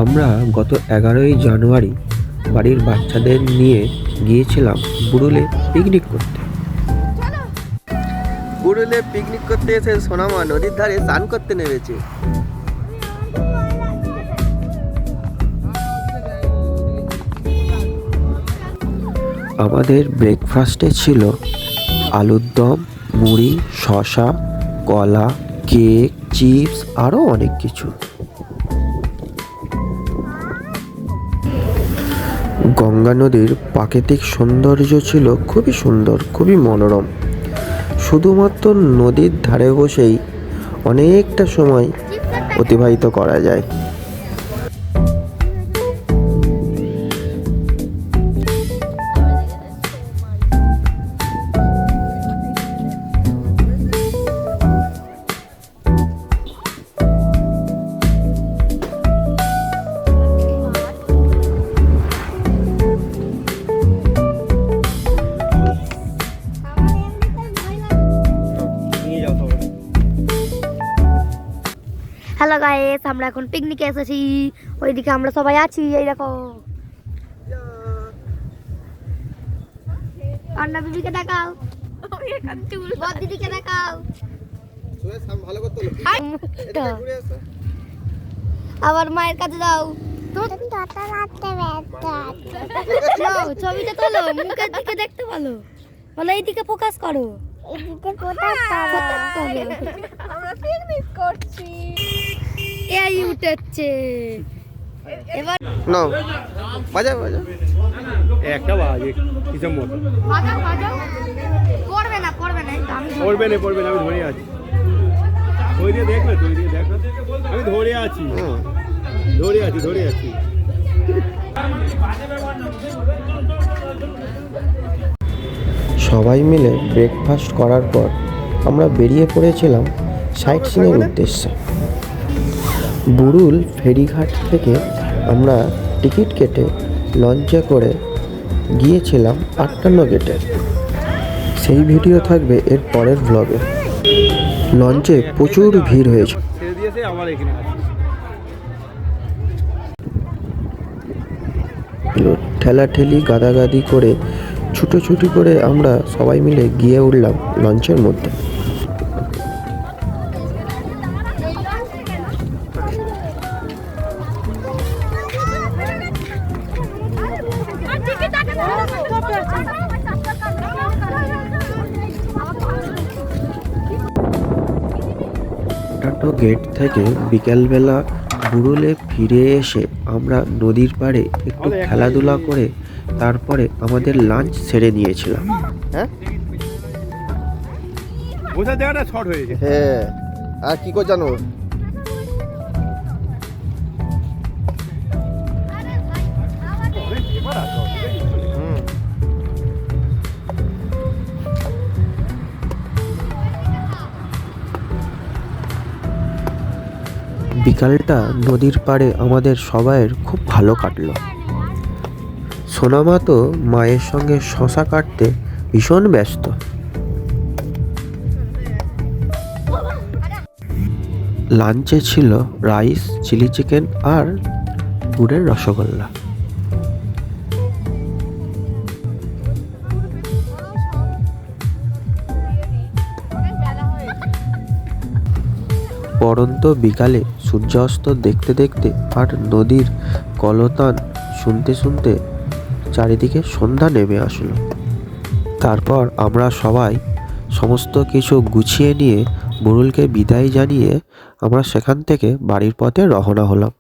আমরা গত 11ই জানুয়ারি বাড়ির বাচ্চাদের নিয়ে গিয়েছিলাম বুড়ুলে পিকনিক করতে। বুড়ুলে পিকনিক করতে এসে সোনামা নদীর ধারে স্নান করতে নেমেছে। আমাদের ব্রেকফাস্টে ছিল আলুর দম, মুড়ি, শসা, কলা, কেক, চিপস আরও অনেক কিছু। গঙ্গা নদীর প্রাকৃতিক সৌন্দর্য ছিল খুবই সুন্দর, খুবই মনোরম। শুধুমাত্র নদীর ধারে বসেই অনেকটা সময় অতিবাহিত করা যায়। হ্যালো গাইস, আমরা এখন পিকনিকে এসেছি। ওইদিকে আমরা সবাই আছি। এই দেখো, আন্না বিবিকে দেখাও, বদ দিদিকে দেখাও। আবার মায়ের কাছে যাও। ছবিটা তোলো, মুখের দিকে দেখতে ভালো বলো, এইদিকে ফোকাস করো। আমরা পিকনিক করছি। এই উঠেছে এবার নাও বাজাও বাজাও, একটা বাজে কিসব মতো বাজাও বাজাও। পড়বে না আমি পড়বে না আমি ধরে আছি। ওই দিয়ে দেখ না, তুই দিয়ে দেখ না, আমি ধরে আছি। ধরে আছি। সবাই মিলে ব্রেকফাস্ট করার পর আমরা বেরিয়ে পড়েছিলাম সাইট সিনের উদ্দেশ্যে। বুড়ুল ফেরিঘাট থেকে আমরা টিকিট কেটে লঞ্চে করে গিয়েছিলাম 58 গেটে। সেই ভিডিও থাকবে এর পরের ব্লগে। লঞ্চে প্রচুর ভিড় হয়েছে। ছেড়ে দিয়েছে আবার এখানে ঠেলাঠেলি গাদাগাদি করে ছুটোছুটি করে আমরা সবাই মিলে গিয়ে উঠলাম লঞ্চের মধ্যে। গেট থেকে বিকেলবেলা বুড়ুলে ফিরে এসে আমরা নদীর পাড়ে একটু খেলাধুলা করে তারপরে আমাদের লাঞ্চ সেরে নিয়েছিলাম। হ্যাঁ বোঝা জায়গাটা শর্ট হয়েছে। হ্যাঁ, আর কি করে জানো? বিকালটা নদীর পাড়ে আমাদের সবাইয়ের খুব ভালো কাটলো। সোনামা তো মায়ের সঙ্গে শশা কাটতে ভীষণ ব্যস্ত। লাঞ্চে ছিল রাইস, চিলি চিকেন আর গুড়ের রসগোল্লা। পরন্ত বিকালে সূর্যাস্ত দেখতে দেখতে আর নদীর কলতান শুনতে শুনতে চারিদিকে সন্ধ্যা নেমে আসলো। তারপর আমরা সবাই সমস্ত কিছু গুছিয়ে নিয়ে বুড়ুলকে বিদায় জানিয়ে আমরা সেখান থেকে বাড়ির পথে রওনা হলাম।